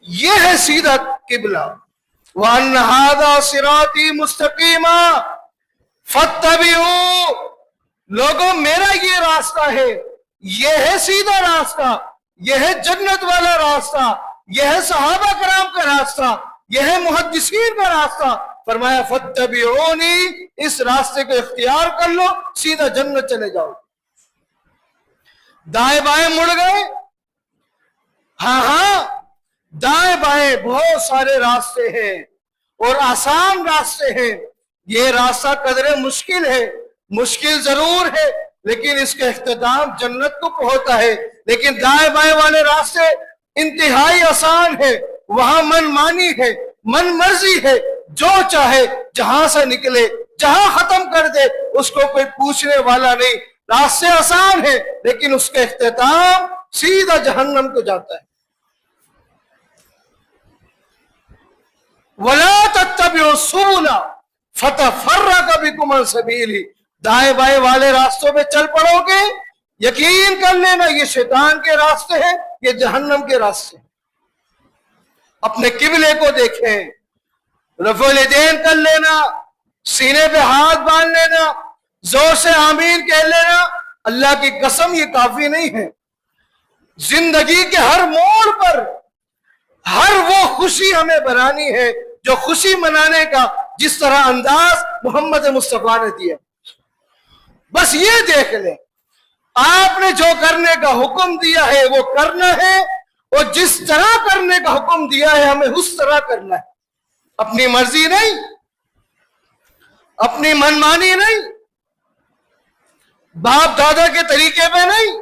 یہ ہے سیدھا قبلہ. وَأَنَّ هَذَا صِرَاطِي مُسْتَقِيمًا فَاتَّبِعُوا. لوگوں میرا یہ راستہ ہے، یہ ہے سیدھا راستہ، یہ ہے جنت والا راستہ، یہ ہے صحابہ کرام کا راستہ، یہ ہے محدثین کا راستہ. فرمایا فَاتَّبِعُونِي، اس راستے کو اختیار کر لو، سیدھا جنت چلے جاؤ. دائیں بائیں مڑ گئے؟ ہاں دائیں بائیں بہت سارے راستے ہیں اور آسان راستے ہیں. یہ راستہ قدرے مشکل ہے، مشکل ضرور ہے، لیکن اس کا اختتام جنت کو پہنچتا ہے. لیکن دائیں بائیں والے راستے انتہائی آسان ہے، وہاں من مانی ہے، من مرضی ہے، جو چاہے جہاں سے نکلے جہاں ختم کر دے، اس کو کوئی پوچھنے والا نہیں. راستے آسان ہے لیکن اس کا اختتام سیدھا جہنم کو جاتا ہے. وَلَا تَتَّبِعُوا السُّبُلَ فَتَفَرَّقَ بِكُمْ عَنْ سَبِيلِهِ. دائیں بائیں والے راستوں پہ چل پڑو گے، یقین کر لینا یہ شیطان کے راستے ہیں، یہ جہنم کے راستے ہیں. اپنے قبلے کو دیکھیں، رفع الیدین کر لینا، سینے پہ ہاتھ باندھ لینا، زور سے آمین کہہ لینا. اللہ کی قسم یہ کافی نہیں ہے. زندگی کے ہر موڑ پر ہر وہ خوشی ہمیں بنانی ہے جو خوشی منانے کا جس طرح انداز محمد مصطفیٰ نے دیا. بس یہ دیکھ لیں، آپ نے جو کرنے کا حکم دیا ہے وہ کرنا ہے، اور جس طرح کرنے کا حکم دیا ہے ہمیں اس طرح کرنا ہے. اپنی مرضی نہیں، اپنی منمانی نہیں، باپ دادا کے طریقے پہ نہیں.